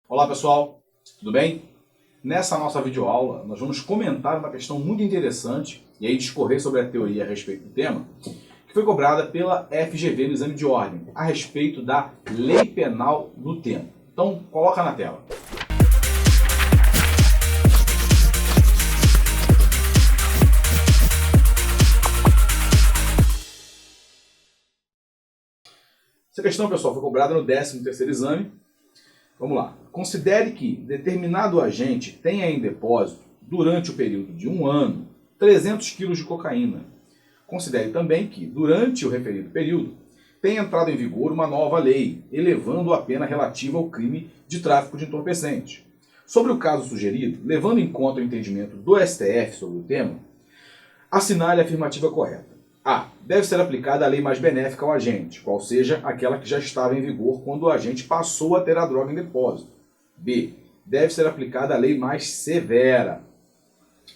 Olá pessoal, tudo bem? Nessa nossa videoaula nós vamos comentar uma questão muito interessante e aí discorrer sobre a teoria a respeito do tema, que foi cobrada pela FGV no exame de ordem, a respeito da lei penal no tempo. Então coloca na tela. Essa questão, pessoal, foi cobrada no 13º exame. Vamos lá. Considere que determinado agente tenha em depósito, durante o período de 1 ano, 300 kg de cocaína. Considere também que, durante o referido período, tenha entrado em vigor uma nova lei, elevando a pena relativa ao crime de tráfico de entorpecentes. Sobre o caso sugerido, levando em conta o entendimento do STF sobre o tema, assinale a afirmativa correta. A. Deve ser aplicada a lei mais benéfica ao agente, qual seja aquela que já estava em vigor quando o agente passou a ter a droga em depósito. B. Deve ser aplicada a lei mais severa,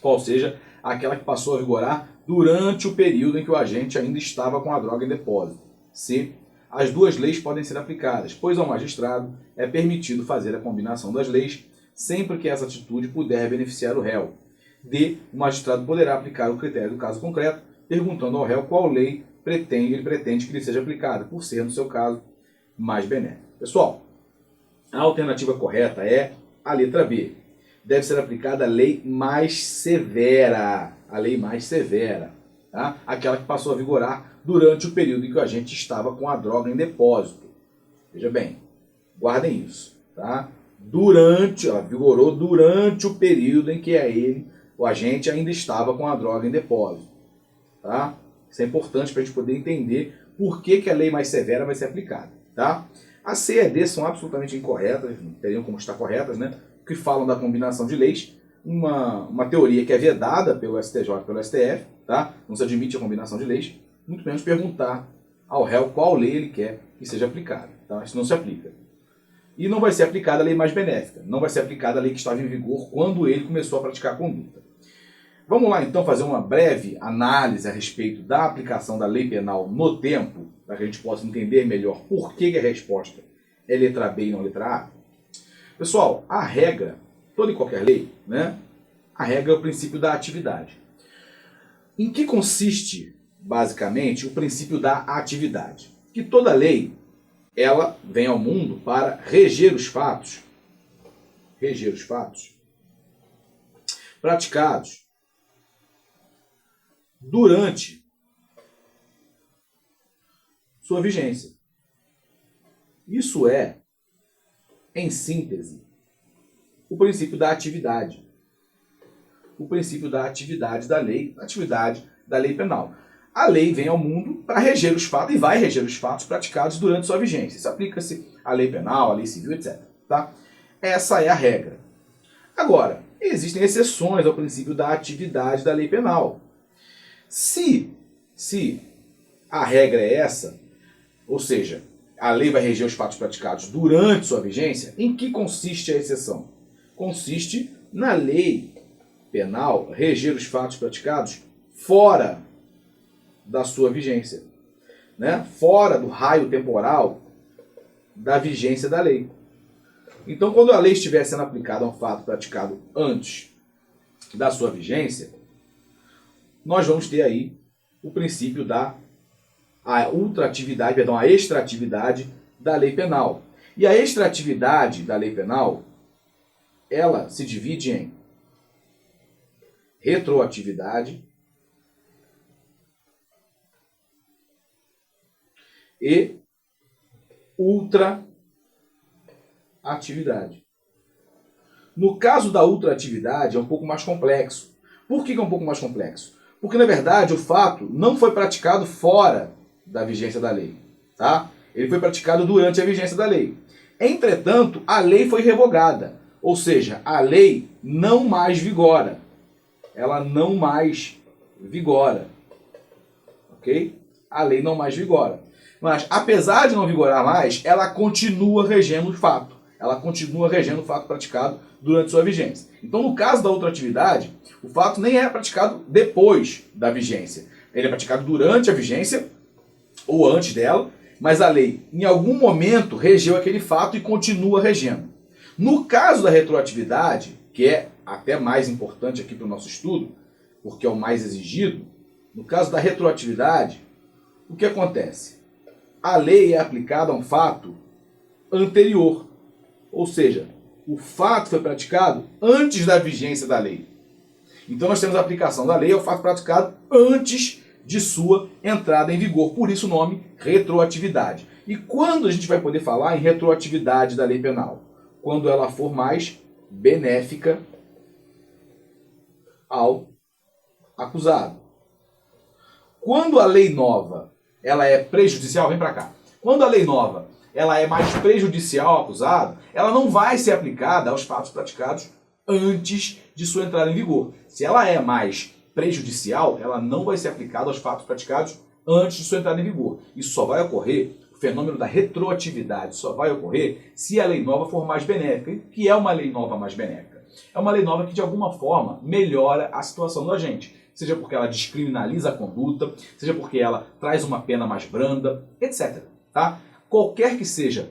qual seja aquela que passou a vigorar durante o período em que o agente ainda estava com a droga em depósito. C. As duas leis podem ser aplicadas, pois ao magistrado é permitido fazer a combinação das leis sempre que essa atitude puder beneficiar o réu. D. O magistrado poderá aplicar o critério do caso concreto, perguntando ao réu qual lei ele pretende que lhe seja aplicada, por ser, no seu caso, mais benéfica. Pessoal, a alternativa correta é a letra B. Deve ser aplicada a lei mais severa. A lei mais severa. Tá? Aquela que passou a vigorar durante o período em que o agente estava com a droga em depósito. Veja bem, guardem isso. Tá? Ela vigorou durante o período em que o agente ainda estava com a droga em depósito. Tá? Isso é importante para a gente poder entender por que a lei mais severa vai ser aplicada. Tá? A C e a D são absolutamente incorretas, não teriam como estar corretas, né? Que falam da combinação de leis, uma teoria que é vedada pelo STJ e pelo STF, tá? Não se admite a combinação de leis, muito menos perguntar ao réu qual lei ele quer que seja aplicada. Tá? Isso não se aplica. E não vai ser aplicada a lei mais benéfica, não vai ser aplicada a lei que estava em vigor quando ele começou a praticar a conduta. Vamos lá então fazer uma breve análise a respeito da aplicação da lei penal no tempo, para que a gente possa entender melhor por que a resposta é letra B e não letra A. Pessoal, a regra, toda e qualquer lei, né? A regra é o princípio da atividade. Em que consiste, basicamente, o princípio da atividade? Que toda lei, ela vem ao mundo para reger os fatos praticados durante sua vigência. Isso é, em síntese, o princípio da atividade. O princípio da atividade da lei penal. A lei vem ao mundo para reger os fatos e vai reger os fatos praticados durante sua vigência. Isso aplica-se à lei penal, à lei civil, etc. Tá? Essa é a regra. Agora, existem exceções ao princípio da atividade da lei penal. Se a regra é essa, ou seja, a lei vai reger os fatos praticados durante sua vigência, em que consiste a exceção? Consiste na lei penal reger os fatos praticados fora da sua vigência, né? Fora do raio temporal da vigência da lei. Então, quando a lei estiver sendo aplicada a um fato praticado antes da sua vigência, nós vamos ter aí o princípio da extratividade da lei penal. E a extratividade da lei penal, ela se divide em retroatividade e ultraatividade. No caso da ultraatividade é um pouco mais complexo. Por que é um pouco mais complexo? Porque, na verdade, o fato não foi praticado fora da vigência da lei. Tá? Ele foi praticado durante a vigência da lei. Entretanto, a lei foi revogada. Ou seja, a lei não mais vigora. Ela não mais vigora. Ok? A lei não mais vigora. Mas, apesar de não vigorar mais, ela continua regendo o fato. Ela continua regendo o fato praticado durante sua vigência. Então, no caso da ultratividade, o fato nem é praticado depois da vigência. Ele é praticado durante a vigência ou antes dela, mas a lei, em algum momento, regeu aquele fato e continua regendo. No caso da retroatividade, que é até mais importante aqui para o nosso estudo, porque é o mais exigido, no caso da retroatividade, o que acontece? A lei é aplicada a um fato anterior, ou seja, o fato foi praticado antes da vigência da lei. Então nós temos a aplicação da lei ao fato praticado antes de sua entrada em vigor, por isso o nome retroatividade. E quando a gente vai poder falar em retroatividade da lei penal? Quando ela for mais benéfica ao acusado. Quando a lei nova ela é prejudicial, vem para cá. Quando a lei nova ela é mais prejudicial ao acusado, ela não vai ser aplicada aos fatos praticados antes de sua entrada em vigor. Se ela é mais prejudicial, ela não vai ser aplicada aos fatos praticados antes de sua entrada em vigor. Isso só vai ocorrer, o fenômeno da retroatividade só vai ocorrer se a lei nova for mais benéfica. E o que é uma lei nova mais benéfica? É uma lei nova que de alguma forma melhora a situação do agente. Seja porque ela descriminaliza a conduta, seja porque ela traz uma pena mais branda, etc. Tá? Qualquer que seja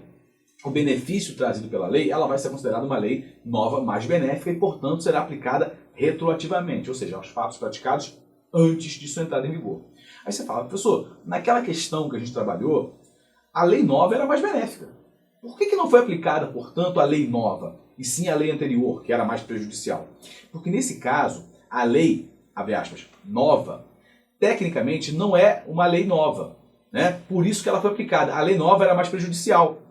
o benefício trazido pela lei, ela vai ser considerada uma lei nova mais benéfica e, portanto, será aplicada retroativamente, ou seja, aos fatos praticados antes de sua entrada em vigor. Aí você fala, professor, naquela questão que a gente trabalhou, a lei nova era mais benéfica. Por que não foi aplicada, portanto, a lei nova, e sim a lei anterior, que era mais prejudicial? Porque nesse caso, a lei, abre aspas, nova, tecnicamente não é uma lei nova, né? Por isso que ela foi aplicada. A lei nova era mais prejudicial.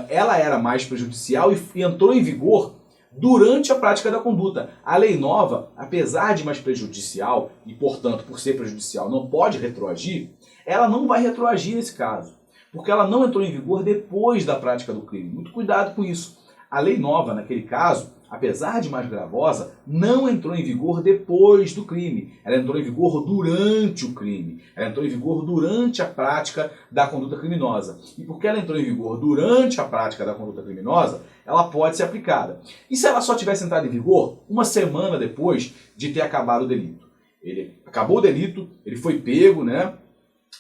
Ela era mais prejudicial e entrou em vigor durante a prática da conduta. A lei nova, apesar de mais prejudicial e, portanto, por ser prejudicial, não pode retroagir, ela não vai retroagir nesse caso, porque ela não entrou em vigor depois da prática do crime. Muito cuidado com isso. A lei nova, naquele caso, apesar de mais gravosa, não entrou em vigor depois do crime. Ela entrou em vigor durante o crime. Ela entrou em vigor durante a prática da conduta criminosa. E porque ela entrou em vigor durante a prática da conduta criminosa, ela pode ser aplicada. E se ela só tivesse entrado em vigor uma semana depois de ter acabado o delito? Ele acabou o delito, ele foi pego, né,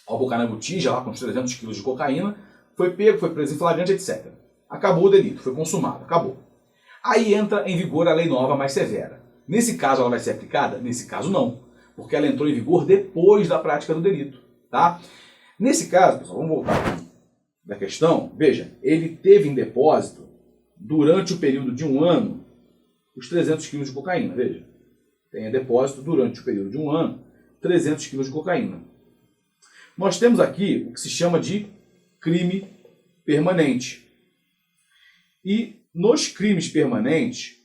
ao Bocanambutija, lá com os 300 quilos de cocaína, foi pego, foi preso em flagrante, etc. Acabou o delito, foi consumado, acabou. Aí entra em vigor a lei nova mais severa. Nesse caso ela vai ser aplicada? Nesse caso não, porque ela entrou em vigor depois da prática do delito. Tá? Nesse caso, pessoal, vamos voltar aqui da questão. Veja, ele teve em depósito, durante o período de um ano, os 300 quilos de cocaína. Veja, tem em depósito, durante o período de um ano, 300 quilos de cocaína. Nós temos aqui o que se chama de crime permanente. E nos crimes permanentes,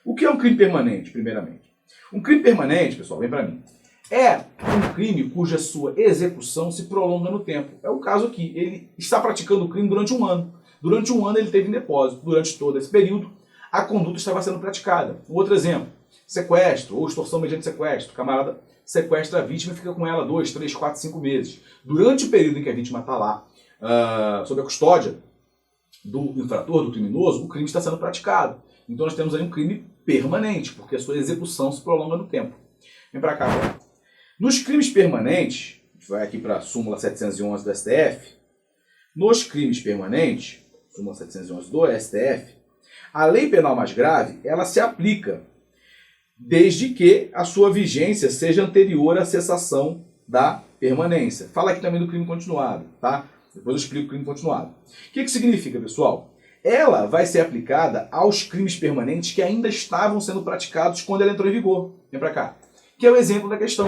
o que é um crime permanente, primeiramente? Um crime permanente, pessoal, vem para mim, é um crime cuja sua execução se prolonga no tempo. É o caso aqui, ele está praticando o crime durante um ano. Durante um ano ele teve em depósito. Durante todo esse período, a conduta estava sendo praticada. Um outro exemplo, sequestro ou extorsão mediante sequestro. O camarada sequestra a vítima e fica com ela 2, 3, 4, 5 meses. Durante o período em que a vítima está lá, sob a custódia do infrator, do criminoso, o crime está sendo praticado. Então nós temos aí um crime permanente, porque a sua execução se prolonga no tempo. Vem para cá agora. Nos crimes permanentes, a gente vai aqui para a súmula 711 do STF, nos crimes permanentes, súmula 711 do STF, a lei penal mais grave, ela se aplica desde que a sua vigência seja anterior à cessação da permanência. Fala aqui também do crime continuado, tá? Depois eu explico o crime continuado. O que significa, pessoal? Ela vai ser aplicada aos crimes permanentes que ainda estavam sendo praticados quando ela entrou em vigor. Vem pra cá. Que é o exemplo da questão.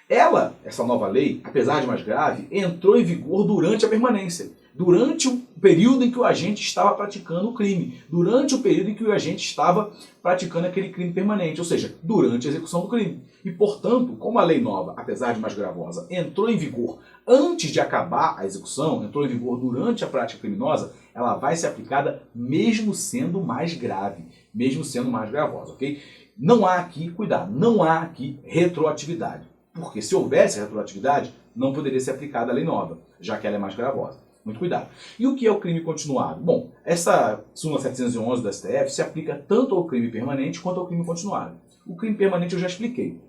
Ela, essa nova lei, apesar de mais grave, entrou em vigor durante a permanência. Durante o período em que o agente estava praticando o crime. Durante o período em que o agente estava praticando aquele crime permanente. Ou seja, durante a execução do crime. E, portanto, como a lei nova, apesar de mais gravosa, entrou em vigor antes de acabar a execução, entrou em vigor durante a prática criminosa, ela vai ser aplicada mesmo sendo mais grave. Mesmo sendo mais gravosa, ok? Não há aqui, cuidado, não há aqui retroatividade. Porque se houvesse retroatividade, não poderia ser aplicada a lei nova, já que ela é mais gravosa. Muito cuidado. E o que é o crime continuado? Bom, essa súmula 711 do STF se aplica tanto ao crime permanente quanto ao crime continuado. O crime permanente eu já expliquei.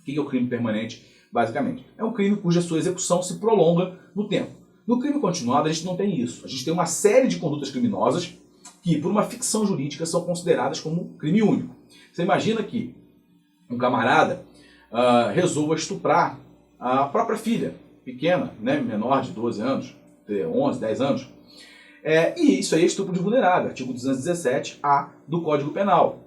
O que é o crime permanente, basicamente? É um crime cuja sua execução se prolonga no tempo. No crime continuado, a gente não tem isso. A gente tem uma série de condutas criminosas que, por uma ficção jurídica, são consideradas como crime único. Você imagina que um camarada resolva estuprar a própria filha, pequena, né, menor de 12 anos, 11, 10 anos. E isso aí é estupro de vulnerável, artigo 217-A do Código Penal.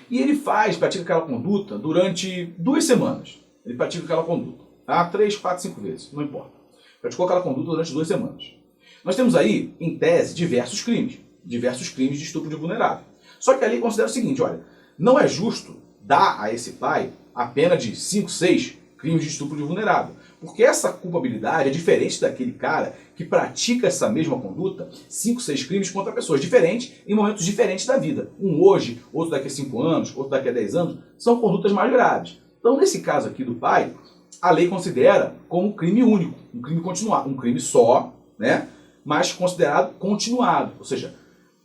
E ele pratica aquela conduta durante 2 semanas. Ele pratica aquela conduta, tá? 3, 4, 5 vezes, não importa. Praticou aquela conduta durante 2 semanas. Nós temos aí, em tese, diversos crimes de estupro de vulnerável. Só que a lei considera o seguinte, olha, não é justo dar a esse pai a pena de 5, 6 crimes de estupro de vulnerável. Porque essa culpabilidade é diferente daquele cara que pratica essa mesma conduta, 5, 6 crimes contra pessoas diferentes, em momentos diferentes da vida. Um hoje, outro daqui a 5 anos, outro daqui a 10 anos, são condutas mais graves. Então, nesse caso aqui do pai, a lei considera como crime único, um crime continuado, um crime só, né, mas considerado continuado. Ou seja,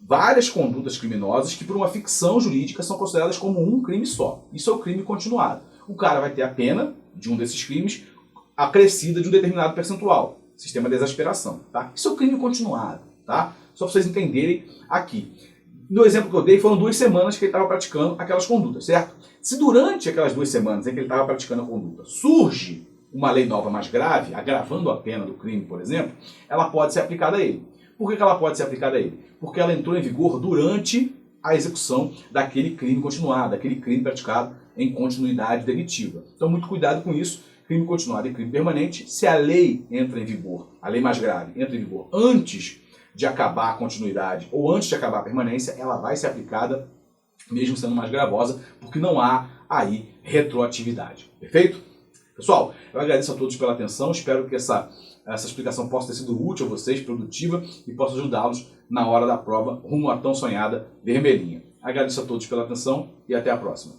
várias condutas criminosas que, por uma ficção jurídica, são consideradas como um crime só. Isso é o crime continuado. O cara vai ter a pena de um desses crimes acrescida de um determinado percentual. Sistema de exasperação, tá? Isso é o crime continuado, tá? Só para vocês entenderem aqui. No exemplo que eu dei, foram 2 semanas que ele estava praticando aquelas condutas, certo? Se durante aquelas 2 semanas em que ele estava praticando a conduta surge uma lei nova mais grave, agravando a pena do crime, por exemplo, ela pode ser aplicada a ele. Por que ela pode ser aplicada a ele? Porque ela entrou em vigor durante a execução daquele crime continuado, daquele crime praticado em continuidade delitiva. Então, muito cuidado com isso. Crime continuado e crime permanente, se a lei entra em vigor, a lei mais grave entra em vigor antes de acabar a continuidade ou antes de acabar a permanência, ela vai ser aplicada mesmo sendo mais gravosa, porque não há aí retroatividade. Perfeito? Pessoal, eu agradeço a todos pela atenção, espero que essa explicação possa ter sido útil a vocês, produtiva, e possa ajudá-los na hora da prova rumo à tão sonhada vermelhinha. Agradeço a todos pela atenção e até a próxima.